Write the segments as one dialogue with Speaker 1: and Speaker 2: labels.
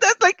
Speaker 1: That's like,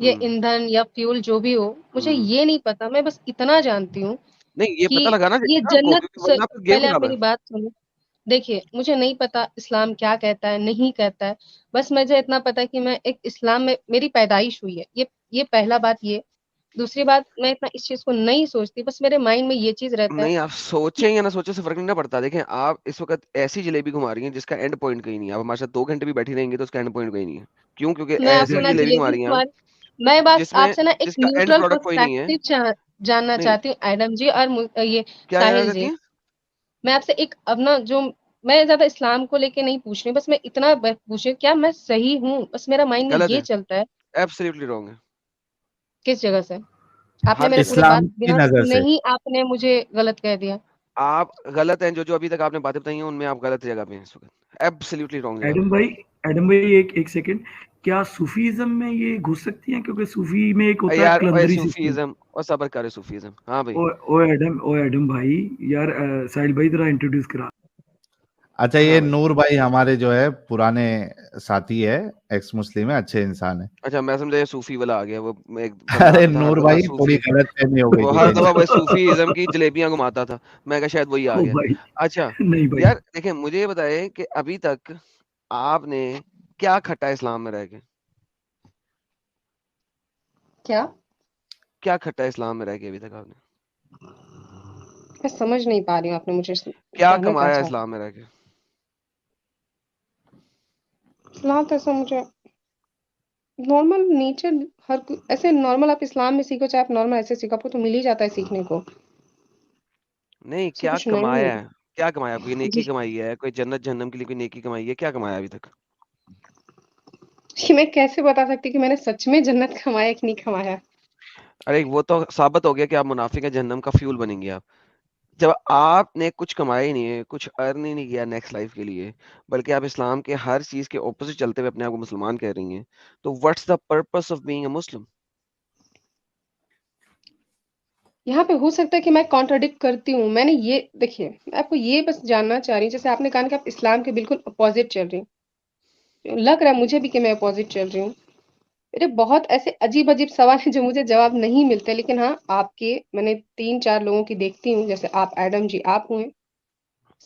Speaker 2: یہ ایندھن یا فیول جو بھی ہو مجھے یہ نہیں پتا. میں بس اتنا جانتی ہوں
Speaker 1: نہیں یہ
Speaker 2: کہ
Speaker 1: پتہ لگانا
Speaker 2: یہ
Speaker 1: چاہیے نا آپ کو،
Speaker 2: جنت
Speaker 1: کیونکہ ورنہ پھر گیم
Speaker 2: پہلے آپ
Speaker 1: خراب ہے.
Speaker 2: میری بات سنو. دیکھیے مجھے نہیں پتا اسلام کیا کہتا ہے نہیں کہتا ہے. بس مجھے اتنا پتا کہ میں ایک اسلام میں میری پیدائش ہوئی ہے. یہ پہلا بات. یہ دوسری بات میں اتنا اس چیز کو نہیں سوچتی. بس میرے مائنڈ میں یہ چیز رہتا ہے.
Speaker 1: نہیں آپ سوچیں یا نہ سوچیں سے فرق نہیں پڑتا. دیکھیں آپ اس وقت ایسی جلیبی گھما رہی ہیں جس کا اینڈ پوائنٹ کہیں نہیں ہے. آپ ہمارے ساتھ 2 گھنٹے بھی بیٹھی رہیں گے تو اس کا اینڈ پوائنٹ کہیں نہیں ہے. کیوں؟ کیونکہ
Speaker 2: میں آپ کو
Speaker 1: ایسی
Speaker 2: نہ
Speaker 1: جلیبی گھما
Speaker 2: جلیبی
Speaker 1: رہی ہیں
Speaker 2: کھوا رہی. میں بس آپ سے نا ایک
Speaker 1: جس کا اینڈ
Speaker 2: نیوٹرل
Speaker 1: پروڈکٹ کوئی نہیں ہے.
Speaker 2: پرسپیکٹو جاننا
Speaker 1: نہیں
Speaker 2: چاہتی ہوں ایڈم جی اور یہ
Speaker 1: کیا
Speaker 2: ساحل
Speaker 1: کہتی
Speaker 2: جی.
Speaker 1: ہیں؟
Speaker 2: میں آپ سے ایک اپنا جو میں زیادہ اسلام کو لے کے نہیں پوچھ رہی. بس میں اتنا پوچھ رہی ہوں کیا میں صحیح ہوں. بس میرا مائنڈ میں
Speaker 1: غلط
Speaker 2: یہ
Speaker 1: ہے،
Speaker 2: چلتا ہے.
Speaker 1: ایبسلیوٹلی رانگ ہے.
Speaker 2: کس جگہ سے آپ نے
Speaker 1: ہر
Speaker 2: میرے پورے
Speaker 3: اسلام
Speaker 2: بات
Speaker 3: کی
Speaker 2: بنا
Speaker 3: نظر
Speaker 2: سنے
Speaker 3: سے.
Speaker 2: ہی آپ نے مجھے غلط کہہ دیا.
Speaker 1: آپ غلط ہیں. جو ابھی تک آپ نے باتیں بتائی ہیں ان میں آپ غلط جگہ پہ ہیں اس وقت. ایبسلیوٹلی رانگ جگہ پہ.
Speaker 4: ایڈم بھائی ایک سیکنڈ، کیا صوفیزم میں یہ گھس سکتی ہیں؟ کیونکہ صوفی میں ایک ہوتا ہے
Speaker 1: یار
Speaker 4: کلندری سسٹم.
Speaker 1: صوفیزم اور صبر کرے صوفیزم. ہاں بھائی
Speaker 4: او ایڈم بھائی یار ساحل بھائی ذرا انٹروڈیوس کرا.
Speaker 3: اچھا
Speaker 1: ہاں
Speaker 3: یہ
Speaker 1: بھائی.
Speaker 3: نور بھائی ہمارے جو ہے پرانے ساتھی ہے، ایکس مسلم ہے، اچھے انسان ہے.
Speaker 1: اچھا میں سمجھا یہ صوفی والا آ گیا. وہ ایک بندہ
Speaker 3: ارے
Speaker 1: آتا تھا ہر
Speaker 3: نور
Speaker 1: دفعہ
Speaker 3: بھائی تھوڑی
Speaker 1: صوفی،
Speaker 3: غلط فہمی ہو گئی
Speaker 1: وہ
Speaker 3: تھی
Speaker 1: ہر
Speaker 3: کہیں.
Speaker 1: دفعہ وہ صوفیزم کی جلیبیاں گھماتا تھا. میں کہا شاید وہی آ
Speaker 4: او
Speaker 1: گیا.
Speaker 4: بھائی
Speaker 1: اچھا
Speaker 4: نہیں بھائی،
Speaker 1: یار دیکھیں مجھے یہ بتائیں کہ ابھی تک آپ نے کیا کھٹا اسلام میں رہ کے؟ کیا کھٹا اسلام میں رہ کے ابھی تک آپ نے
Speaker 2: میں سمجھ نہیں پا رہی ہوں آپ نے مجھے
Speaker 1: کیا
Speaker 2: کہنا
Speaker 1: کمایا
Speaker 2: چاہا.
Speaker 1: اسلام میں رہ کے؟
Speaker 2: اسلام تو ایسا مجھے نارمل نیچر ہر ایسے نارمل آپ اسلام میں سیکھو چاہے آپ نارمل ایسے سیکھو آپ کو تو مل ہی جاتا ہے سیکھنے کو.
Speaker 1: نہیں
Speaker 2: اس میں
Speaker 1: کیا
Speaker 2: کچھ نہیں
Speaker 1: کمایا
Speaker 2: ہے.
Speaker 1: ہے؟ کیا کمایا؟ کوئی
Speaker 2: جی
Speaker 1: نیکی کمائی ہے؟ کوئی جنت جہنم کے لیے کوئی نیکی کمائی ہے؟ کیا کمایا ابھی تک؟
Speaker 2: میں کیسے بتا سکتی کہ میں نے سچ میں جنت کمایا کہ نہیں کمایا.
Speaker 1: ارے وہ تو ثابت ہو گیا کہ آپ منافق ہیں، جہنم کا فیول بنیں گے آپ. جب آپ نے کچھ کمایا ہی نہیں ہے، کچھ ارن ہی نہیں کیا نیکسٹ لائف کے لیے، بلکہ آپ اسلام کے ہر چیز کے اپوزٹ چلتے ہوئے اپنے آپ کو مسلمان کہہ رہی ہیں، تو what's the purpose of being a Muslim?
Speaker 2: یہاں پہ ہو سکتا ہے کہ میں کانٹراڈکٹ کرتی ہوں. میں نے یہ دیکھیے میں آپ کو یہ بس جاننا چاہ رہی ہوں. جیسے آپ نے کہا کہ آپ اسلام کے بالکل اپوزٹ چل رہی ہوں. لگ رہا ہے مجھے بھی کہ میں اپوزٹ چل رہی ہوں. میرے بہت ایسے عجیب عجیب سوال ہیں جو مجھے جواب نہیں ملتے. لیکن ہاں آپ کے میں نے 3-4 لوگوں کی دیکھتی ہوں. جیسے آپ ایڈم جی آپ ہوئے،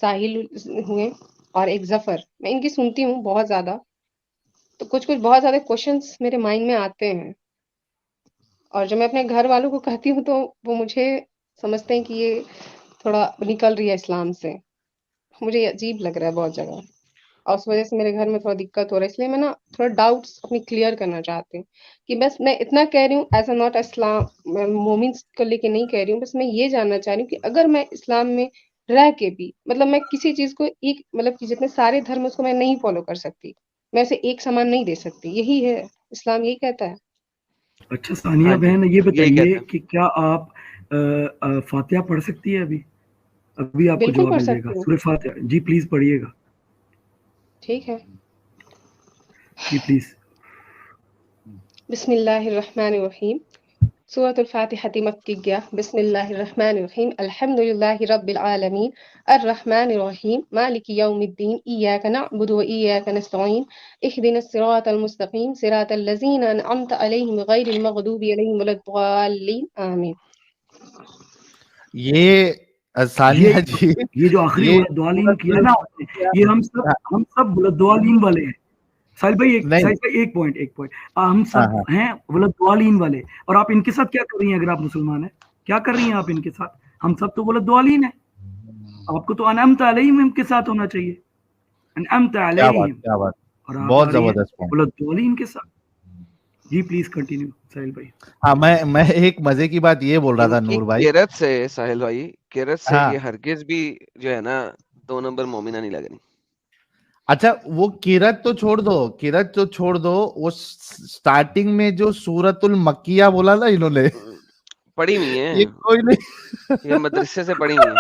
Speaker 2: ساحل ہوئے اور ایک ظفر. میں ان کی سنتی ہوں بہت زیادہ. تو کچھ بہت زیادہ کوشچنس میرے مائنڈ میں آتے ہیں. اور جو میں اپنے گھر والوں کو کہتی ہوں تو وہ مجھے سمجھتے ہیں کہ یہ تھوڑا نکل رہی ہے اسلام سے. مجھے یہ عجیب لگ رہا ہے بہت جگہ، اور اس وجہ سے میرے گھر میں تھوڑا دقت ہو رہا ہے. اس لیے میں نا تھوڑا ڈاؤٹس اپنی کلیئر کرنا چاہتی ہوں کہ بس میں اتنا کہہ رہی ہوں ایز اے ناٹ اسلام مومنس کو لے کے نہیں کہہ رہی ہوں. بس میں یہ جاننا چاہ رہی ہوں کہ اگر میں اسلام میں رہ کے بھی مطلب میں کسی چیز کو ایک مطلب کہ جتنے سارے دھرم اس کو میں نہیں فالو کر سکتی، میں اسے ایک سامان نہیں دے سکتی. یہی ہے اسلام، یہی کہتا ہے.
Speaker 4: اچھا ثانیہ
Speaker 1: ہاں جی
Speaker 4: بہن یہ
Speaker 1: یہی
Speaker 4: بتائیے
Speaker 1: کہتے ہیں.
Speaker 4: کہ کیا آپ فاتحہ پڑھ سکتی ہے؟ ابھی آپ کو
Speaker 2: بالکل
Speaker 4: جواب
Speaker 2: پڑھ
Speaker 4: مل جائے گا.
Speaker 2: سکتی ہوں.
Speaker 4: سورہ فاتحہ جی پلیز پڑھیے گا.
Speaker 2: ٹھیک ہے.
Speaker 4: جی پلیز.
Speaker 2: بسم اللہ الرحمن الرحیم. سورة الفاتحة مکیہ. بسم اللہ الرحمن الرحیم. الحمد للہ رب العالمین الرحمن الرحیم مالک یوم الدین ایاک نعبد و ایاک نستعین اہدنا الصراط المستقیم صراط الذین انعمت علیہم غیر المغضوب علیہم ولا الضالین آمین.
Speaker 3: یہ ثانیہ جی
Speaker 4: یہ جو آخری
Speaker 3: یہ
Speaker 4: ولدوالین کیا نا آپ نے، یہ ہم سب ولدوالین والے ہیں. ساحل بھائی ایک پوائنٹ ہم سب ہیں ولدوالین والے، اور آپ ان کے ساتھ کیا کر رہی ہیں؟ اگر آپ مسلمان ہیں کیا کر رہی ہیں آپ ان کے ساتھ؟ ہم سب تو ولدوالین ہیں. آپ کو تو انعمت علیہم کے ساتھ ہونا چاہیے، انعمت علیہم،
Speaker 3: کیا بات
Speaker 4: اور آپ
Speaker 3: بہت
Speaker 4: آ رہی ہیں
Speaker 3: زبردست پوائنٹ.
Speaker 4: ولدوالین کے ساتھ. جی پلیز کنٹینیو ساحل بھائی.
Speaker 3: ہاں میں ایک مزے کی بات یہ بول رہا
Speaker 1: ان
Speaker 3: تھا
Speaker 1: کی
Speaker 3: نور بھائی.
Speaker 1: کیرت سے ساحل بھائی، کیرت سے
Speaker 3: ہاں
Speaker 1: یہ ہرگز بھی جو ہے نا 2 نمبر مومنہ نہیں لگ رہی.
Speaker 3: اچھا وہ کرت تو چھوڑ دو وہ سٹارٹنگ میں جو سورت المکیہ بولا نا انہوں نے،
Speaker 1: پڑھی ہوئی ہیں
Speaker 3: یہ کوئی نہیں.
Speaker 1: یہ مدرسے سے پڑھی ہوئی ہیں.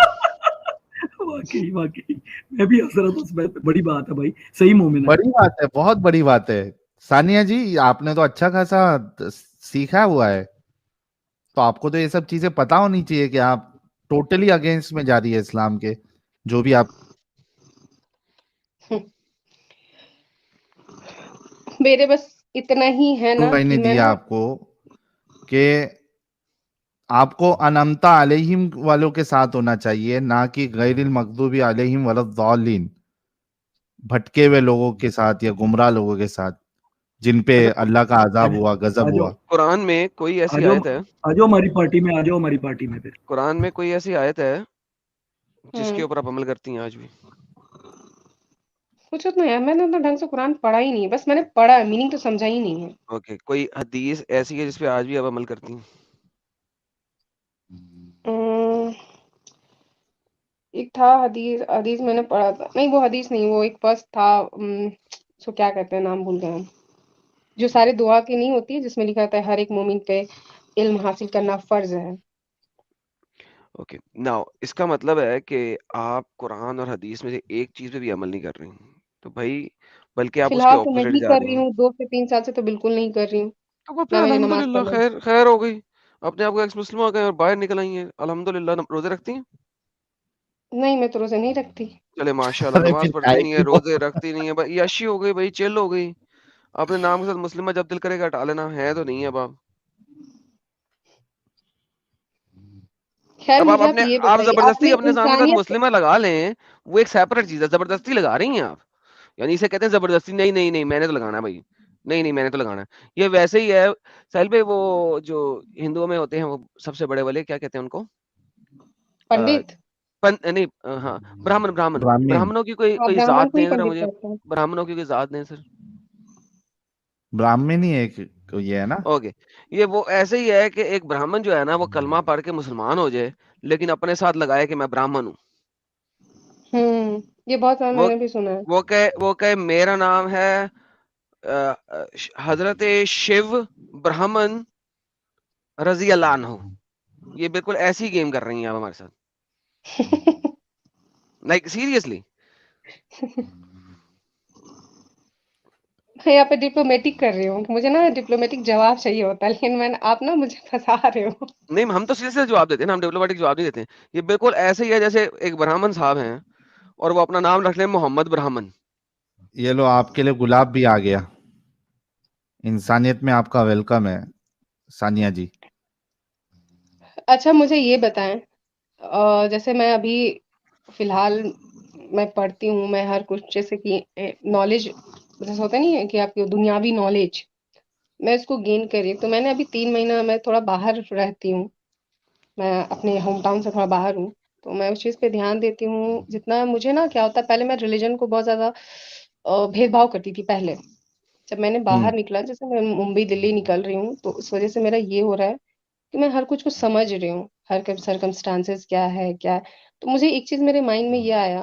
Speaker 4: واقعی میں بھی حضرت اس میں بڑی بات ہے بھائی، صحیح مومن ہے.
Speaker 3: بڑی بات ہے، بہت بڑی بات ہے. ثانیہ جی آپ نے تو اچھا خاصا سیکھا ہوا ہے، تو آپ کو تو یہ سب چیزیں پتا ہونی چاہیے کہ آپ ٹوٹلی اگینسٹ میں جا رہی ہے اسلام کے جو بھی آپ.
Speaker 2: میرے بس اتنا ہی ہے نا
Speaker 3: نے
Speaker 2: کہ میں
Speaker 3: دیا
Speaker 2: نا
Speaker 3: آپ کو کہ آپ کو انعمتا علیہم والوں کے ساتھ ہونا چاہیے، نہ کہ غیر المغضوب علیہم ولا الضالین، بھٹکے ہوئے لوگوں کے ساتھ یا گمراہ لوگوں کے ساتھ جن پہ
Speaker 1: اچھا
Speaker 3: اللہ کا عذاب ہوا، غضب
Speaker 4: آجو
Speaker 3: ہوا۔
Speaker 1: قرآن میں کوئی ایسی آیت ہے،
Speaker 4: آجو ہماری پارٹی میں، آجو ہماری پارٹی میں پھر۔
Speaker 1: قرآن میں کوئی ایسی آیت ہے جس کے
Speaker 2: ہوں
Speaker 1: اوپر آپ عمل کرتی ہیں آج بھی؟
Speaker 2: پوچھو تو یار، میں نے اتنا ڈھنگ سے قرآن پڑھا ہی نہیں ہے، بس میں نے پڑھا ہے، میننگ تو سمجھا ہی نہیں ہے۔
Speaker 1: اوکے، کوئی حدیث ایسی ہے جس پہ آج بھی آپ عمل کرتی ہیں؟
Speaker 2: ام، ایک تھا حدیث میں نے پڑھا تھا، نہیں وہ حدیث نہیں، وہ ایک پس تھا، سو کیا کہتے ہیں، نام بھول گئے ہم، جو سارے دعا کی نہیں ہوتی ہے، جس میں لکھا تھا ہر ایک مومن پہ علم حاصل کرنا فرض ہے۔
Speaker 1: اوکے، ناؤ اس کا مطلب ہے کہ آپ قرآن اور حدیث میں سے ایک چیز پہ بھی عمل نہیں کر رہی ہیں، تو بھائی بلکہ آپ
Speaker 2: فی
Speaker 1: اس کے
Speaker 2: الحال تو
Speaker 1: اپوزٹ
Speaker 2: نہیں
Speaker 1: جا
Speaker 2: کر
Speaker 1: رہی
Speaker 2: رہی
Speaker 1: ہیں،
Speaker 2: ہوں، 2 سے 3 سال سے تو بالکل نہیں کر رہی ہوں،
Speaker 1: تو پھر
Speaker 2: نہ میں نے نماز
Speaker 1: الحمدللہ
Speaker 2: پڑھنا۔
Speaker 1: خیر خیر ہو گئی، اپنے آپ کو ایکس مسلم ہو گئے اور باہر نکل آئی ہیں، الحمدللہ۔ روزے رکھتی ہیں؟
Speaker 2: نہیں میں تو روزے نہیں رکھتی۔
Speaker 1: چلے ماشاءاللہ،
Speaker 3: ارے
Speaker 1: نماز
Speaker 3: پھر
Speaker 1: پڑھتی
Speaker 3: کائے
Speaker 1: نہیں ہے،
Speaker 3: کی وہ
Speaker 1: روزے رکھتی نہیں ہے، بھائی یاشی ہو گئی، بھائی چل ہو گئی، اپنے نام کے ساتھ مسلمہ جب دل کرے گا ہٹا لینا، ہے تو نہیں ہے اب آپ۔
Speaker 2: خیر
Speaker 1: اب آپ
Speaker 2: مجھے
Speaker 1: اپنے
Speaker 2: یہ
Speaker 1: آپ
Speaker 2: بتائیے، آپ
Speaker 1: زبردستی
Speaker 2: نے
Speaker 1: اپنے نام کے ساتھ
Speaker 2: انسانیت
Speaker 1: مسلمہ لگا لیں، وہ ایک سیپریٹ چیز ہے، زبردستی لگا رہی ہیں آپ، یعنی اسے کہتے ہیں زبردستی، نہیں نہیں نہیں میں نے تو لگانا ہے بھائی، نہیں نہیں میں نے تو لگانا ہے۔ یہ ویسے ہی ہے ساحل بھائی، وہ جو ہندوؤں میں ہوتے ہیں وہ سب سے بڑے والے کیا کہتے ہیں ان کو،
Speaker 2: پنڈت،
Speaker 1: نہیں ہاں، براہمن،
Speaker 3: براہمین،
Speaker 1: براہمنوں کی کوئی
Speaker 2: برہمن
Speaker 1: ذات
Speaker 2: کو ہی
Speaker 1: دیں ذرا
Speaker 2: پنڈت
Speaker 1: مجھے،
Speaker 2: کہتے ہیں۔
Speaker 1: براہمنوں کی کوئی ذات دیں سر۔
Speaker 3: براہمن ہی ایک یہ ہے نا۔
Speaker 1: اوکے، یہ وہ ایسے ہی ہے کہ ایک براہمن جو ہے نا وہ کلمہ پڑھ کے مسلمان ہو جائے لیکن اپنے ساتھ لگائے کہ میں براہمن ہوں،
Speaker 2: یہ بہت سارا میں
Speaker 1: وہ
Speaker 2: نے بھی سنا ہے۔
Speaker 1: وہ کہ میرا نام ہے حضرت شیو برہمن رضی اللہ عنہ، یہ بالکل ایسی گیم کر رہی ہیں آپ ہمارے ساتھ، لائک سیریسلی۔
Speaker 2: میں یہاں پہ ڈپلومیٹک کر رہی ہوں، مجھے نا ڈپلومیٹک جواب چاہیے ہوتا ہے، لیکن آپ نا مجھے پھنسا رہے ہو۔
Speaker 1: نہیں ہم تو سیریس جواب دیتے ہیں نا، ہم ڈپلومیٹک جواب نہیں دیتے ہیں، یہ بالکل ایسے ہی ہے جیسے ایک برہمن صاحب ہیں اور وہ اپنا نام رکھ لیں محمد برہمن۔
Speaker 3: یہ لو آپ کے لیے گلاب بھی آ گیا، انسانیت میں آپ کا ویلکم ہے ثانیہ جی۔
Speaker 2: اچھا مجھے یہ بتائیں، جیسے میں ابھی فی الحال میں پڑھتی ہوں، میں ہر کچھ جیسے کہ نالج جیسے ہوتا نہیں ہے کہ آپ کی دنیاوی نالج میں اس کو گین کر رہی ہوں، تو میں نے ابھی 3 مہینہ میں تھوڑا باہر رہتی ہوں، میں اپنے ہوم ٹاؤن سے تھوڑا باہر ہوں، تو میں اس چیز پہ دھیان دیتی ہوں جتنا مجھے نا کیا ہوتا ہے، پہلے میں ریلیجن کو بہت زیادہ بھید بھاؤ کرتی تھی پہلے، جب میں نے باہر نکلا، جیسے میں ممبئی دلی نکل رہی ہوں، تو اس وجہ سے میرا یہ ہو رہا ہے کہ میں ہر کچھ کو سمجھ رہی ہوں، ہر سرکمسٹانسز کیا ہے کیا ہے، تو مجھے ایک چیز میرے مائنڈ میں یہ آیا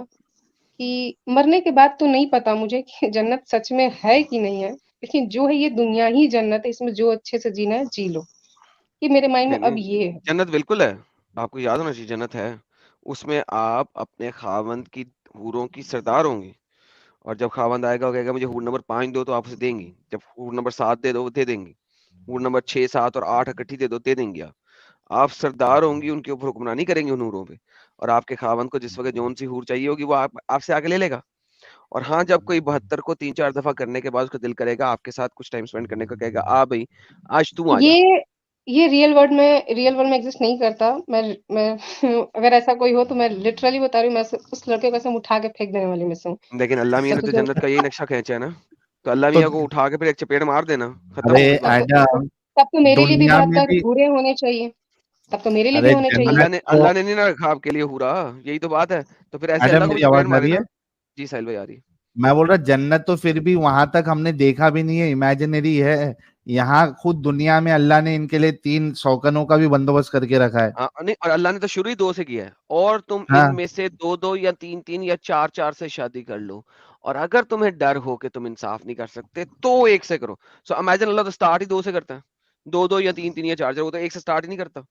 Speaker 2: کہ مرنے کے بعد تو نہیں پتا مجھے کہ جنت سچ میں ہے کہ نہیں ہے، لیکن جو ہے یہ دنیا ہی جنت ہے، اس میں جو اچھے سے جینا ہے جی لو، یہ میرے مائنڈ میں
Speaker 1: نہیں
Speaker 2: اب
Speaker 1: نہیں،
Speaker 2: یہ ہے۔
Speaker 1: جنت بالکل ہے، آپ کو یاد ہونا چاہیے جنت ہے، اس میں آپ اپنے خاوند کی حوروں کی سردار ہوں گی، اور جب خاوند آئے گا وہ کہے گا مجھے حور نمبر 5 دو تو آپ اسے دیں گی، جب حور نمبر 7 دے دو وہ دے دیں گی، حور نمبر 6 7 اور 8 اکٹھی دے دو دے دیں گی، آپ سردار ہوں گی، ان کے اوپر حکمرانی کریں گے ان حوروں پہ، اور آپ کے خاوند کو جس وقت جون سی حور چاہیے ہوگی وہ آپ سے آگے لے لے گا، اور ہاں جب کوئی 72 کو 3 4 دفعہ کرنے کے بعد اس کا دل کرے گا آپ کے ساتھ کچھ ٹائم اسپینڈ کرنے کا، کہے گا آ بھائی آج تو آ جا۔
Speaker 2: یہ ریئل ورلڈ میں ایگزسٹ نہیں کرتا، میں اگر ایسا کوئی ہو تو میں لٹرلی بتا رہی ہوں، میں اس لڑکے کو ایسے اٹھا کے پھینک دینے والی میں سے ہوں۔
Speaker 1: لیکن اللہ میاں
Speaker 2: میں
Speaker 1: نے تو
Speaker 2: تجھے
Speaker 1: جنت کا یہی نقشہ کھینچا ہے نا، تو اللہ
Speaker 3: تو
Speaker 1: میاں کو اٹھا کے پھر ایک چپیڑ مار دینا، ختم
Speaker 3: ارے
Speaker 1: ہو گئی بات۔
Speaker 3: ایڈم،
Speaker 2: تب تو میرے لیے بھی
Speaker 3: دنیا میں بھی،
Speaker 2: برے ہونے چاہیے، تب تو میرے لیے بھی
Speaker 3: ارے
Speaker 2: ہونے چاہیے۔
Speaker 3: جنت تو،
Speaker 1: اللہ نے نہیں نہ رکھا آپ کے لیے ہورا، یہی تو بات ہے، تو پھر ایسے
Speaker 3: ایڈم
Speaker 1: اللہ کو بھی
Speaker 3: میری
Speaker 1: چپیڑ
Speaker 3: آواز آ
Speaker 1: مارے
Speaker 3: رہی
Speaker 1: نا۔
Speaker 3: ہے؟
Speaker 1: جی ساحل بھائی آ رہی ہے۔
Speaker 3: میں بول رہا جنت تو پھر بھی وہاں تک ہم نے دیکھا بھی نہیں ہے، امیجنری ہے، یہاں خود دنیا میں اللہ نے ان کے لیے 3 شوکنوں کا بھی بندوبست کر کے رکھا ہے۔
Speaker 1: نہیں، اور اللہ نے تو شروع ہی 2 سے کیا ہے، اور تم
Speaker 3: ہاں
Speaker 1: ان میں سے 2 2 یا 3 3 یا 4 4 سے شادی کر لو، اور اگر تمہیں ڈر ہو کہ تم انصاف نہیں کر سکتے تو 1 سے کرو۔ سو امیجن اللہ تو سٹارٹ ہی 2 سے کرتا ہے، 2 2 یا 3 3 یا 4 4، وہ تو 1 سے سٹارٹ ہی نہیں کرتا۔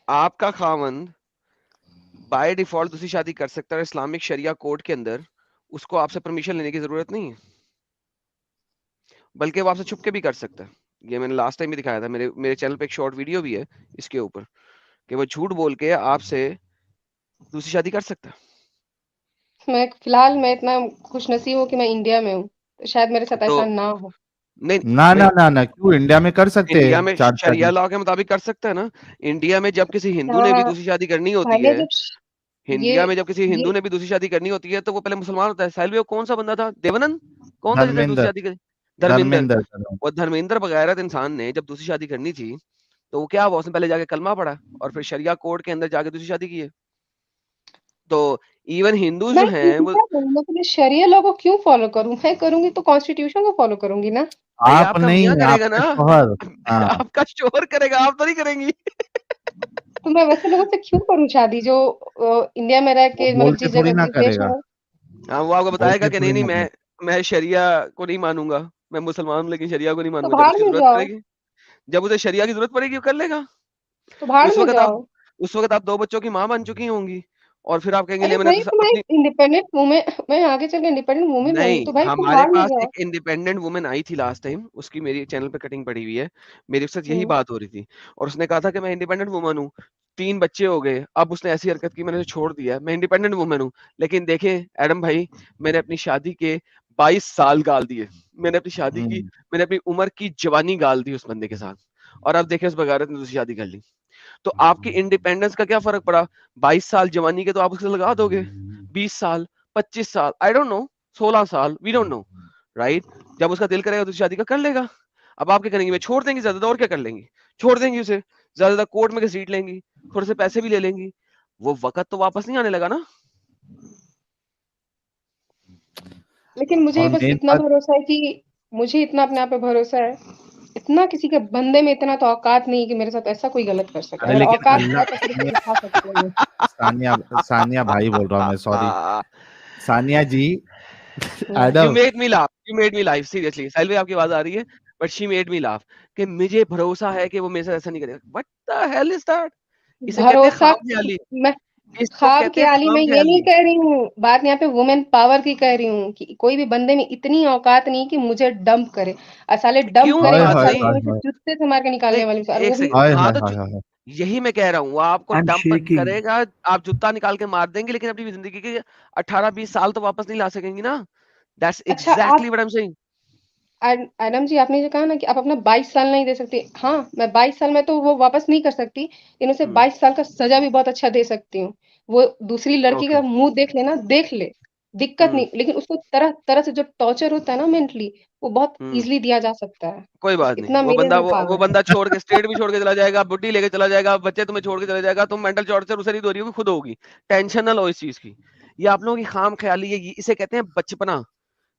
Speaker 1: آپ کا خاوند بائی ڈیفالٹ دوسری شادی کر سکتا ہے، اسلامک شریعہ کوڈ کے اندر اس کو آپ سے پرمیشن لینے کی ضرورت نہیں ہے، بلکہ وہ آپ سے چھپ کے بھی کر سکتا ہے۔ یہ میں نے لاسٹ ٹائم بھی دکھایا تھا، میرے چینل پہ ایک شارٹ ویڈیو بھی ہے اس کے اوپر، کہ وہ جھوٹ بول کے آپ سے دوسری شادی کر سکتا ہے۔
Speaker 2: میں فی الحال میں اتنا خوش نصیب ہوں کہ میں انڈیا میں ہوں، شاید میرے ساتھ
Speaker 1: تو
Speaker 2: ایسا نہ ہو.
Speaker 1: نہیں
Speaker 3: نہ نہ نہ نہ کیوں انڈیا میں کر سکتے
Speaker 1: انڈیا
Speaker 3: ہیں
Speaker 1: میں
Speaker 3: چار
Speaker 1: شریعہ
Speaker 3: شادی.
Speaker 1: لا کے مطابق کر سکتا ہے نا. انڈیا میں جب کسی ہندو نے بھی دوسری شادی کرنی ہوتی
Speaker 2: پہلے
Speaker 1: ہے،
Speaker 2: جب
Speaker 1: انڈیا میں جب کسی
Speaker 2: یہ
Speaker 1: ہندو نے بھی دوسری شادی کرنی ہوتی ہے تو وہ پہلے مسلمان ہوتا ہے. ساحل بھائی وہ کون سا بندہ تھا؟ دیونند کون تھا جس نے دوسری
Speaker 3: دھرمیندر
Speaker 1: شادی کری؟ دھرمیندر.
Speaker 3: دھرمیندر
Speaker 1: وہ دھرمیندر بغیرت انسان نے جب دوسری شادی کرنی تھی تو وہ کیا ہوا، اس نے پہلے جا کے کلمہ پڑھا اور پھر شریعہ کوڈ کے اندر جا کے دوسری شادی کی ہے. تو ایون ہندوز
Speaker 2: میں
Speaker 1: جو ہیں وہ
Speaker 2: مطلب شریعہ لا کو کیوں فالو کروں؟ میں کروں گی تو کانسٹیٹیوشن کو فالو کروں گی نا.
Speaker 1: بھائی
Speaker 3: آپ
Speaker 1: آپ کا
Speaker 3: نہیں
Speaker 1: میاں کرے
Speaker 3: آپ
Speaker 1: گا
Speaker 3: کا
Speaker 1: نا،
Speaker 3: شوہر. ہاں
Speaker 1: آپ کا شوہر کرے گا، آپ تو نہیں کریں گی.
Speaker 2: تو میں ویسے لوگوں سے کیوں کروں شادی جو انڈیا میں رہ
Speaker 3: وہ
Speaker 2: کے
Speaker 3: بول
Speaker 2: مطلب
Speaker 3: کے
Speaker 2: جس
Speaker 3: تھوڑی
Speaker 2: جگہ
Speaker 3: نہ
Speaker 2: جس
Speaker 3: کرے
Speaker 2: دیش
Speaker 3: گا،
Speaker 2: میں.
Speaker 1: ہاں وہ آپ کو
Speaker 3: بول
Speaker 1: بتائے گا
Speaker 3: کے
Speaker 1: کہ
Speaker 3: تھوڑی
Speaker 1: نہیں
Speaker 3: نہ کرے.
Speaker 1: میں شریعہ کو نہیں مانوں گا، میں مسلمان ہوں لیکن شریعہ کو نہیں
Speaker 2: تو
Speaker 1: مانوں گا. جب
Speaker 2: بھاڑ
Speaker 1: اس کی
Speaker 2: میں
Speaker 1: ضرورت
Speaker 2: جاؤ،
Speaker 1: پڑے گی، جب اسے شریعہ کی ضرورت پڑے گی وہ کر لے گا.
Speaker 2: تو بھاڑ
Speaker 1: اس
Speaker 2: میں
Speaker 1: وقت
Speaker 2: جاؤ.
Speaker 1: اس وقت آپ 2 بچوں کی ماں بن چکی ہوں گی اور پھر آپ کہیں گے
Speaker 2: ارے
Speaker 1: لے میں نے
Speaker 2: بھائی
Speaker 1: تو
Speaker 2: تو میں
Speaker 1: اپنی
Speaker 2: انڈیپینڈنٹ وومن، میں آگے چل کے انڈیپینڈنٹ وومن ہوں
Speaker 1: نہیں،
Speaker 2: تو بھائی تم
Speaker 1: ہمارے
Speaker 2: بھاڑ میں
Speaker 1: پاس
Speaker 2: جاؤ.
Speaker 1: ایک انڈیپینڈنٹ وومن آئی تھی لاسٹ ٹائم، اس کی میری چینل پہ کٹنگ پڑی ہوئی ہے، میرے ساتھ یہی بات ہو رہی تھی اور اس نے کہا تھا کہ میں انڈیپینڈنٹ وومن ہوں، 3 بچے ہو گئے، اب اس نے ایسی حرکت کی میں نے چھوڑ دیا. میں انڈیپینڈنٹ وومن ہوں لیکن دیکھیں ایڈم بھائی، میں نے اپنی شادی کے 22 سال گال دیے، میں نے اپنی شادی کی، میں نے اپنی عمر کی جوانی گال دی اس بندے کے ساتھ، اور اب دیکھیں اس بغیرت نے دوسری شادی کر لی. تو آپ کی انڈیپینڈنس کا کیا فرق پڑا؟ 22 سال جوانی کے تو آپ اس سے لگا دو گے، 20 سال 25 سال آئی ڈونٹ نو 16 سال وی ڈونٹ نو رائٹ. جب اس کا دل کرے گا تو شادی کا کر لے گا. اب آپ کیا کریں گے؟ میں چھوڑ دیں گی زیادہ، اور کیا کر لیں گی؟ چھوڑ دیں گی اسے زیادہ زیادہ، کورٹ میں گھسیٹ لیں گی، تھوڑے سے پیسے بھی لے لیں گی. وہ وقت تو واپس نہیں آنے لگا نا.
Speaker 2: لیکن مجھے
Speaker 3: اور
Speaker 2: بس
Speaker 3: مین
Speaker 2: اتنا
Speaker 3: بات
Speaker 2: بھروسہ ہے کہ مجھے اتنا اپنے آپ پہ بھروسہ ہے، اتنا کسی کے بندے میں اتنا تو اوقات نہیں کہ میرے ساتھ ایسا کوئی غلط کر سکے.
Speaker 3: ارے
Speaker 2: اگر
Speaker 3: لیکن
Speaker 2: اوقات ہے تو پھر
Speaker 3: اللہ
Speaker 2: دکھا سکتے ہیں.
Speaker 3: ثانیہ بھائی بول رہا ہوں میں، sorry Sania ji.
Speaker 1: You
Speaker 3: Adam
Speaker 1: made me laugh. You made me laugh. Seriously. Sahil بھائی آپ کی آواز آ رہی ہے but she made me laugh کہ مجھے بھروسہ ہے کہ وہ میرے ساتھ ایسا نہیں کرے گا. What the hell is that؟ اسے کہتے ہیں
Speaker 2: بھروسہ
Speaker 1: خام خیالی.
Speaker 2: میں
Speaker 1: اس کو
Speaker 2: خواب
Speaker 1: کہتے
Speaker 2: کے
Speaker 1: ہیں
Speaker 2: عالی میں
Speaker 1: خام
Speaker 2: یہ
Speaker 1: خیالی.
Speaker 2: نہیں کہہ رہی ہوں، بات یہاں پہ وومن پاور کی کہہ رہی ہوں کہ کوئی بھی بندے میں اتنی اوقات نہیں کہ مجھے ڈمپ کرے. اصالے ڈمپ
Speaker 1: کیوں
Speaker 2: کرے گا
Speaker 1: اوقات
Speaker 2: تو
Speaker 1: نہیں؟
Speaker 2: سالے جوتے سے مار کے نکالنے والی، اور
Speaker 1: ایک
Speaker 2: وہ بھی
Speaker 1: سیکنڈ. ہاں تو یہی میں کہہ رہا ہوں، وہ آپ کو ڈمپ کرے گا، آپ جوتا نکال کے مار دیں گے لیکن اپنی زندگی کے 18-20 سال تو واپس نہیں لا سکیں گی نا. That's
Speaker 2: اچھا
Speaker 1: exactly
Speaker 2: آپ
Speaker 1: what I'm saying.
Speaker 2: ایڈم جی، آپ نے جو کہا نا کہ آپ اپنا 22 سال نہیں دے سکتے، ہاں میں 22 سال میں تو وہ واپس نہیں کر سکتی لیکن اسے 22 سال کا سزا بھی بہت اچھا دے سکتی ہوں. وہ دوسری لڑکی کا منہ دیکھ لینا، دیکھ لے، دقت نہیں، لیکن اس کو طرح طرح سے جو ٹارچر ہوتا ہے نا مینٹلی، وہ بہت ایزیلی دیا جا سکتا ہے.
Speaker 1: کوئی بات نہیں،
Speaker 2: اتنا میرے میں
Speaker 1: وہ
Speaker 2: پاور ہے.
Speaker 1: بندہ چھوڑ کے اسٹیٹ بھی چھوڑ کے چلا جائے گا، بڈی لے کے چلا جائے گا، بچے تمہیں چھوڑ کے چلا جائے گا، تم مینٹل ٹارچر اسے نہیں دو رہی ہوگی، خود ہوگی. ٹینشن نہ لو اس چیز کی. یہ آپ لوگوں کی خام خیالی ہے، اسے کہتے ہیں بچپنا.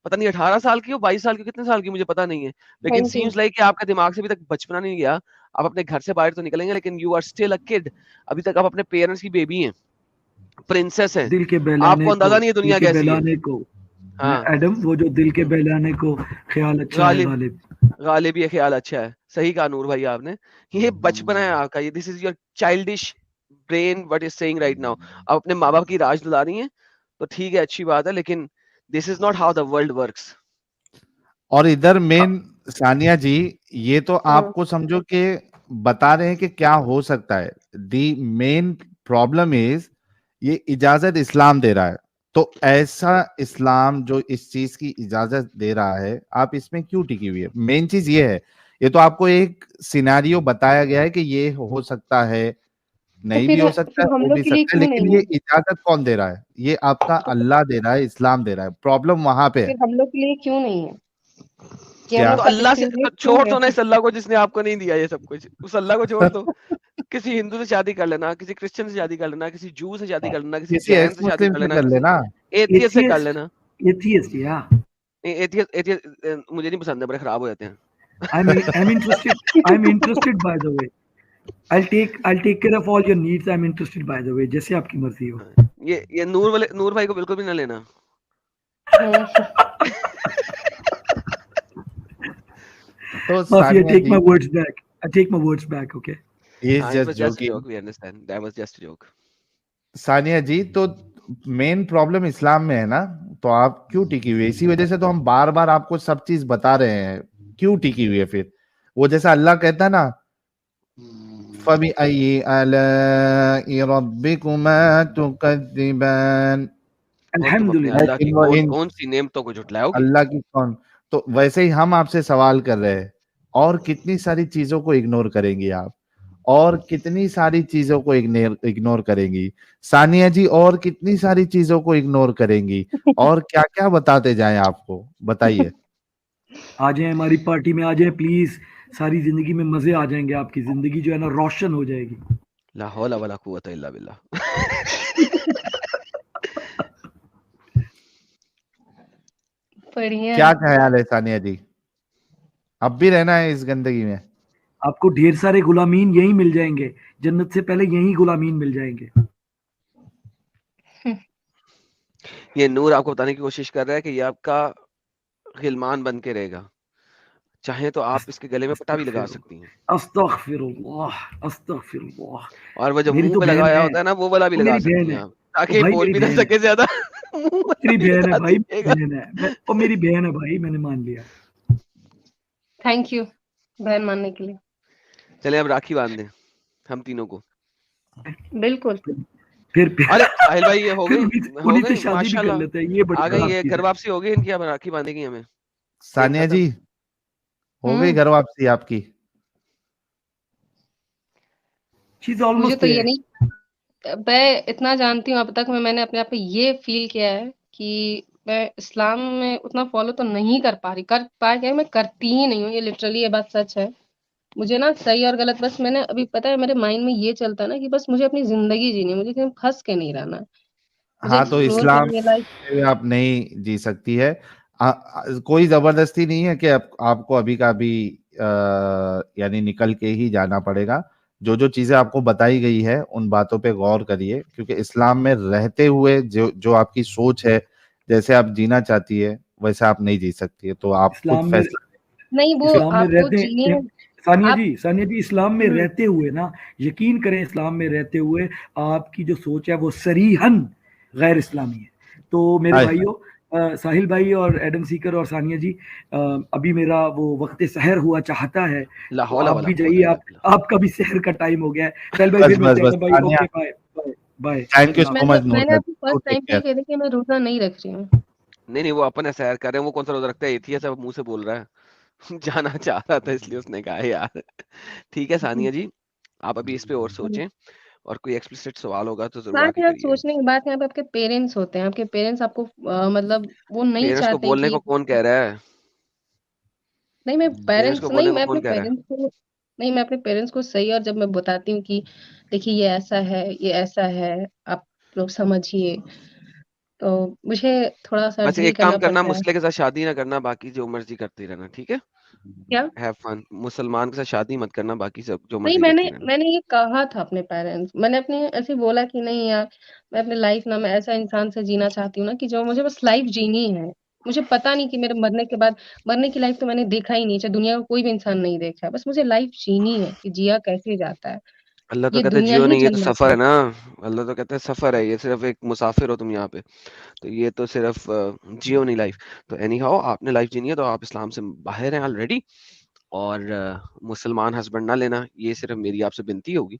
Speaker 1: پتہ نہیں 18 سال کی ہو، 22 سال کی، کتنے سال کی مجھے پتا نہیں ہے، لیکن سیمز لائک کہ آپ کے دماغ سے ابھی تک بچپنا نہیں گیا. آپ اپنے گھر سے باہر تو نکلیں گے لیکن یو آر اسٹل اے کڈ. ابھی تک آپ اپنے پیرنٹس کی بیبی ہیں، پرنسس ہیں.
Speaker 4: دل کے
Speaker 1: آپ
Speaker 4: بہلانے
Speaker 1: کو اندازہ نہیں ہے دنیا کیسی ہے.
Speaker 4: ہاں ایڈم، وہ جو دل کے بہلانے کو خیال اچھا ہے
Speaker 1: غالب، یہ خیال اچھا ہے. صحیح کہا نور بھائی آپ نے، یہ بچپن ہے آپ کا، یہ this is your childish brain what is saying right now. آپ اپنے ماں باپ کی راج دلا رہی ہیں تو ٹھیک ہے، اچھی بات ہے، لیکن this is not how the world works.
Speaker 3: اور ادھر مین ثانیہ جی، یہ تو آپ کو سمجھو کہ بتا رہے ہیں کہ کیا ہو سکتا ہے. دی مین پرابلم از یہ اجازت اسلام دے رہا ہے، تو ایسا اسلام جو اس چیز کی اجازت دے رہا ہے، آپ اس میں کیوں ٹکی ہوئی ہے؟ مین چیز یہ ہے، یہ تو آپ کو ایک سیناریو بتایا گیا ہے کہ یہ ہو سکتا ہے، نہیں بھی ہو سکتا ہے،
Speaker 2: ہم
Speaker 3: ہو
Speaker 2: لوگ
Speaker 3: بھی
Speaker 2: کے لیے
Speaker 3: سکتا ہے،
Speaker 2: کیوں
Speaker 3: لیکن
Speaker 2: نہیں
Speaker 3: یہ
Speaker 2: ہے؟
Speaker 3: اجازت کون دے رہا ہے؟ یہ آپ کا اللہ دے رہا ہے، اسلام دے رہا ہے. پرابلم وہاں پہ ہے.
Speaker 2: پھر ہم لوگ کے لیے کیوں نہیں ہے؟ کہ ہم
Speaker 3: کیا
Speaker 2: لوگ
Speaker 1: تو
Speaker 2: کا
Speaker 1: اللہ سے
Speaker 2: discriminate کیوں
Speaker 1: چھوڑ
Speaker 2: ہے؟
Speaker 1: دو نا اس اللہ کو جس نے آپ کو نہیں دیا یہ سب کچھ. اس اللہ کو چھوڑ دو. کسی ہندو سے شادی کر لینا، کسی کرسچن سے شادی کر لینا، کسی جو سے شادی کر لینا، کسی جین
Speaker 3: ایکس
Speaker 1: سے شادی
Speaker 3: مسلم
Speaker 1: کر
Speaker 3: سے
Speaker 1: لینا، کسی
Speaker 3: لینا.
Speaker 1: ایتھیسٹ سے کر لینا.
Speaker 4: ایتھیسٹ، یا
Speaker 1: ایتھیسٹ مجھے نہیں پسند ہے، بڑے خراب ہو جاتے ہیں.
Speaker 4: I'm interested by the way. I'll take care of all your needs. I'm interested by the way. جیسے آپ کی مرضی ہو.
Speaker 1: یہ نور بھائی کو بالکل بھی نہ لینا.
Speaker 3: تو
Speaker 4: معافی، I
Speaker 3: Sania
Speaker 4: take
Speaker 3: G,
Speaker 4: my words back. I take my words back, okay?
Speaker 3: he is
Speaker 1: ہاں، it
Speaker 3: just
Speaker 1: was just a
Speaker 3: joking.
Speaker 1: joke, we understand. That was just a joke.
Speaker 3: ثانیہ جی، تو مین پرابلم اسلام میں ہے نا، تو آپ کیوں ٹکی ہوئی ہے؟ اسی وجہ سے تو ہم بار بار آپ کو سب چیز بتا رہے ہیں کیوں ٹکی ہوئی ہے. پھر وہ جیسا اللہ کہتا ہے نا، فَبِأَيِّ آلَاءِ رَبِّكُمَا تُكَذِّبَانِ.
Speaker 4: الحمدللہ.
Speaker 1: اللہ کی کون سی نعمتوں کو جھٹلاؤ گی؟
Speaker 3: اللہ کی کون تو ویسے ہی ہم آپ سے سوال کر رہے ہیں اور کتنی ساری چیزوں کو اگنور کریں گی آپ, اور کتنی ساری چیزوں کو اگنور کریں گی ثانیہ جی, اور کتنی ساری چیزوں کو اگنور کریں گی, اور کیا کیا بتاتے جائیں آپ کو, بتائیے.
Speaker 4: آ جائیں ہماری پارٹی میں, آ جائیں پلیز, ساری زندگی میں مزے آ جائیں گے, آپ کی زندگی جو ہے نا روشن ہو جائے گی.
Speaker 1: لا حول ولا قوت الا باللہ.
Speaker 2: بڑھیا
Speaker 3: کیا
Speaker 2: ہے.
Speaker 3: خیال ہے ثانیہ جی, اب بھی رہنا ہے اس گندگی میں؟
Speaker 4: آپ کو ڈھیر سارے غلامین یہی مل جائیں گے, جنت سے پہلے یہی غلامین مل جائیں گے.
Speaker 1: یہ نور آپ کو بتانے کی کوشش کر رہا ہے کہ یہ آپ کا غلمان بن کے رہے گا, چاہے تو آپ اس کے گلے میں پٹا بھی لگا سکتی ہیں.
Speaker 4: استغفر اللہ, استغفر اللہ.
Speaker 1: اور وہ جو
Speaker 4: میری
Speaker 1: منہ
Speaker 4: تو
Speaker 1: پہ
Speaker 4: بہن
Speaker 1: لگایا
Speaker 4: ہے,
Speaker 1: ہوتا ہے نا, وہ والا بھی
Speaker 4: وہ
Speaker 1: لگا
Speaker 4: میری
Speaker 1: سکتی
Speaker 4: بہن
Speaker 1: ہیں
Speaker 4: ہے,
Speaker 1: آپ,
Speaker 4: وہ
Speaker 1: تاکہ
Speaker 4: بھائی
Speaker 1: بول
Speaker 4: میری
Speaker 1: بھی نہ
Speaker 4: بہن ہے,
Speaker 1: سکے زیادہ. منہ والا
Speaker 4: میری
Speaker 1: بھی
Speaker 4: بہن ہے
Speaker 1: لگا
Speaker 4: بھائی,
Speaker 1: دیجیے گا.
Speaker 4: بہن ہے, وہ میری بہن ہے بھائی, میں نے مان لیا.
Speaker 2: تھینک یو بہن ماننے کے لیے.
Speaker 1: چلیں اب راکھی باندھ دیں ہم تینوں کو.
Speaker 2: بالکل.
Speaker 4: پھر
Speaker 1: ارے ساحل بھائی یہ ہو
Speaker 4: پھر
Speaker 1: گئی
Speaker 4: انہیں سے شادی بھی
Speaker 1: ماشاء
Speaker 4: کر
Speaker 1: اللہ,
Speaker 4: لیتے ہیں, یہ بڑی
Speaker 1: آ گئی
Speaker 4: خراب
Speaker 1: یہ
Speaker 4: چیز
Speaker 1: گھر
Speaker 4: ہے.
Speaker 1: واپسی ہو گئی ان کی, اب راکھی باندھے گی ہمیں. گیم
Speaker 3: ثانیہ
Speaker 1: ختم.
Speaker 3: جی ہو گئی گھر واپسی آپ کی؟
Speaker 4: She's
Speaker 2: مجھے
Speaker 4: almost
Speaker 2: تو یہ
Speaker 4: there.
Speaker 2: نہیں, میں اتنا جانتی ہوں اب تک, میں نے اپنے آپ کو یہ فیل کیا ہے کہ میں اسلام میں اتنا فالو تو نہیں کر پا رہی, میں کرتی ہی نہیں ہوں. یہ لٹرلی یہ بات سچ ہے. مجھے نا صحیح اور غلط, بس میں نے ابھی پتا ہے میرے مائنڈ میں یہ چلتا ہے نا کہ بس مجھے اپنی زندگی جینی ہے, مجھے کہیں پھنس کے نہیں رہنا. مجھے
Speaker 3: ہاں تو
Speaker 2: ایکسپلور
Speaker 3: اسلام
Speaker 2: کرنی ہے لائف.
Speaker 3: آپ نہیں جی سکتی ہے, کوئی زبردستی نہیں ہے کہ آپ کو ابھی کا ابھی یعنی نکل کے ہی جانا پڑے گا. جو چیزیں آپ کو بتائی گئی ہے ان باتوں پہ غور کریے, کیونکہ اسلام میں رہتے ہوئے جو آپ کی سوچ ہے, جیسے آپ جینا چاہتی ہے ویسے آپ نہیں جی سکتی ہے, تو آپ خود
Speaker 4: اسلام میں
Speaker 3: فیصلہ.
Speaker 2: نہیں, وہ
Speaker 4: اسلام میں
Speaker 2: آپ کو
Speaker 4: رہتے
Speaker 2: جینے
Speaker 4: ہیں ثانیہ
Speaker 2: آپ.
Speaker 4: جی اسلام میں رہتے ہوئے نا, یقین کریں اسلام میں رہتے ہوئے آپ کی جو سوچ ہے وہ صریحاً غیر اسلامی ہے. تو میرے بھائیوں, ساحل بھائی اور ایڈم سیکر اور ثانیہ جی, ابھی میرا وہ وقت سحر ہوا چاہتا ہے,
Speaker 1: لا
Speaker 4: تو
Speaker 1: حول
Speaker 4: آپ
Speaker 1: ولا
Speaker 4: بھی
Speaker 1: قوت
Speaker 4: جائیے,
Speaker 1: الا باللہ.
Speaker 4: آپ کا بھی سحر کا ٹائم ہو گیا ہے. ساحل بھائی پھر
Speaker 3: بس
Speaker 4: ملتے ہیں بھائی,
Speaker 3: Sania,
Speaker 4: okay bye bye
Speaker 3: thank you
Speaker 4: اللہ
Speaker 3: سو
Speaker 4: حافظ.
Speaker 3: مچ
Speaker 2: میں نے
Speaker 3: نور,
Speaker 2: ابھی first time
Speaker 3: take
Speaker 2: feel
Speaker 3: care.
Speaker 2: کیا تھا کہ میں روزہ نہیں رکھ رہی ہوں.
Speaker 1: نہیں وہ اپنے سیر کر رہے ہیں, وہ کون سا روزہ رکھتا ہے, ایتھیسٹ ہے, منہ سے بول رہا ہے. جانا چاہ رہا تھا اس لیے اس نے کہا یار. ٹھیک ہے ثانیہ جی, آپ ابھی اس پہ اور سوچیں, اور کوئی ایکسپلسٹ سوال ہوگا تو ضرور آ
Speaker 2: بات
Speaker 1: کے
Speaker 2: یہاں
Speaker 1: کریے گا.
Speaker 2: سوچنے کی بات, یہاں پہ آپ کے پیرنٹس ہوتے ہیں, آپ کے پیرنٹس آپ کو مطلب وہ نہیں
Speaker 1: پیرنٹس کو
Speaker 2: چاہتے
Speaker 1: بولنے
Speaker 2: کہ
Speaker 1: کو کون کہہ رہا ہے؟
Speaker 2: نہیں, میں
Speaker 1: پیرنٹس کو
Speaker 2: پیرنٹس
Speaker 1: بولنے
Speaker 2: نہیں,
Speaker 1: کو
Speaker 2: میں
Speaker 1: کون
Speaker 2: اپنے
Speaker 1: کہہ رہا ہے؟
Speaker 2: پیرنٹس کو نہیں, میں اپنے پیرنٹس کو صحیح, اور جب میں بتاتی ہوں کہ دیکھیے یہ ایسا ہے, یہ ایسا ہے, آپ لوگ سمجھیے, تو مجھے تھوڑا سا
Speaker 1: بس
Speaker 2: ڈیل
Speaker 1: ایک
Speaker 2: کرنا
Speaker 1: کام کرنا,
Speaker 2: پڑتا ہے.
Speaker 1: مسئلے کے ساتھ شادی نہ کرنا, باقی جو مرضی کرتے رہنا, ٹھیک ہے؟
Speaker 2: کیا
Speaker 1: ہیو فن. مسلمان کے ساتھ شادی مت کرنا, باقی سب جو
Speaker 2: نہیں,
Speaker 1: مرضی کرتی رہنا.
Speaker 2: میں نے یہ کہا تھا اپنے پیرنٹس, میں نے اپنے ایسے بولا کہ نہیں یار, میں اپنے لائف نا میں ایسا انسان سے جینا چاہتی ہوں نا کہ جو مجھے بس لائف جینی ہے. مجھے پتا نہیں کہ میرے مرنے کے بعد, مرنے کی لائف تو میں نے دیکھا ہی نہیں, چاہے دنیا کا کوئی بھی انسان نہیں دیکھا, بس مجھے لائف جینی ہے کہ جیا کیسے جاتا ہے.
Speaker 1: اللہ تو
Speaker 2: یہ
Speaker 1: کہتا ہے
Speaker 2: دنیا
Speaker 1: جیو
Speaker 2: ہی
Speaker 1: نہیں, یہ تو
Speaker 2: جنت
Speaker 1: سفر ہے نا. اللہ تو کہتا ہے سفر ہے, یہ صرف ایک مسافر ہو تم یہاں پہ, تو یہ تو صرف جیو نہیں لائف. تو اینی ہاؤ, آپ نے لائف جینی ہے تو آپ اسلام سے باہر ہیں آلریڈی, اور مسلمان ہسبینڈ نہ لینا, یہ صرف میری آپ سے بنتی ہوگی,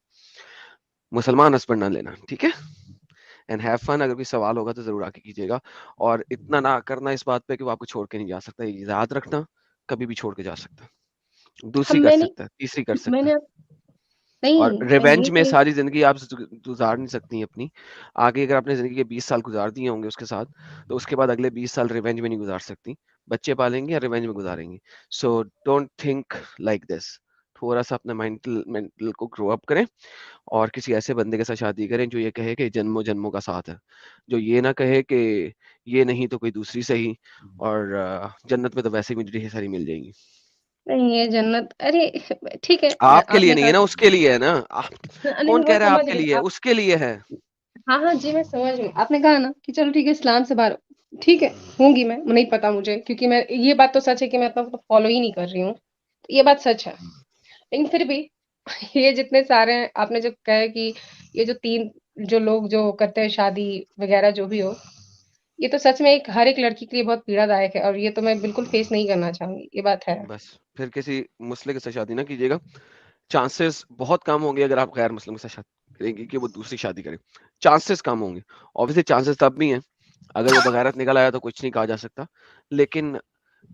Speaker 1: مسلمان ہسبینڈ نہ لینا, ٹھیک ہے؟ And have fun. اگر کوئی سوال ہوگا تو ضرور آ کے کیجیے گا, اور اتنا نہ کرنا اس بات پہ کہ وہ آپ کو چھوڑ کے نہیں جا سکتا. یاد رکھنا, کبھی بھی چھوڑ کے جا سکتا, دوسری کر
Speaker 2: میں نے
Speaker 1: سکتا ہے, تیسری کر
Speaker 2: میں
Speaker 1: سکتا
Speaker 2: نے
Speaker 1: ہے. اور
Speaker 2: نہیں, میں
Speaker 1: ریونج
Speaker 2: یہ
Speaker 1: میں
Speaker 2: کہی.
Speaker 1: ساری زندگی آپ گزار نہیں سکتی ہیں اپنی. آگے اگر آپ نے زندگی کے 20 سال گزار دیے ہوں گے اس کے ساتھ, تو اس کے بعد اگلے 20 سال ریونج میں نہیں گزار سکتی. بچے پالیں گے یا ریونج میں گزاریں گی. So don't think like this. تھوڑا سا اپنا مینٹل کو گرو اپ کریں, اور کسی ایسے بندے کے ساتھ شادی کریں جو یہ کہے کہ جنموں جنموں کا ساتھ ہے, جو یہ نہ کہے کہ یہ نہیں تو کوئی دوسری صحیح, اور جنت میں تو ویسے بھی ڈھیر ساری مل جائیں گی.
Speaker 2: نہیں, یہ جنت, ارے ٹھیک ہے,
Speaker 1: آپ کے
Speaker 2: آپ
Speaker 1: لیے
Speaker 2: نے
Speaker 1: نہیں
Speaker 2: کہا
Speaker 1: ہے نا, اس کے لیے ہے نا.
Speaker 2: نہیں,
Speaker 1: کون
Speaker 2: میں وہ
Speaker 1: کہہ رہا ہے آپ
Speaker 2: سمجھ
Speaker 1: کے
Speaker 2: رہی
Speaker 1: لیے؟
Speaker 2: ہوں.
Speaker 1: اس کے لیے ہے.
Speaker 2: ہاں میں سمجھ رہی ہوں. آپ نے کہا نا کہ چلو ٹھیک ہے, اسلام سے باہر, ٹھیک ہے, ہوں گی, میں نہیں پتا مجھے, کیونکہ میں, یہ بات تو سچ ہے کہ میں اپنا فالو ہی نہیں کر رہی ہوں, یہ بات سچ ہے. لیکن پھر بھی یہ جتنے سارے ہیں, آپ نے جو کہا کہ یہ جو 3 جو لوگ جو کرتے ہیں شادی وغیرہ جو بھی ہو, یہ تو سچ میں ہر ایک لڑکی کے لیے بہت پیڑا دائک ہے, اور یہ تو میں بالکل فیس نہیں کرنا چاہوں گی, یہ بات ہے.
Speaker 1: بس پھر کسی مسئلے کے ساتھ شادی نہ کیجیے گا. چانسز بہت کم ہوں گے اگر آپ غیر مسلم کے ساتھ شادی کریں گے کہ وہ دوسری شادی کریں. چانسز کم ہوں گے. obviously چانسز تب بھی ہیں, اگر وہ بغیرت نکل آیا تو کچھ نہیں کہا جا سکتا, لیکن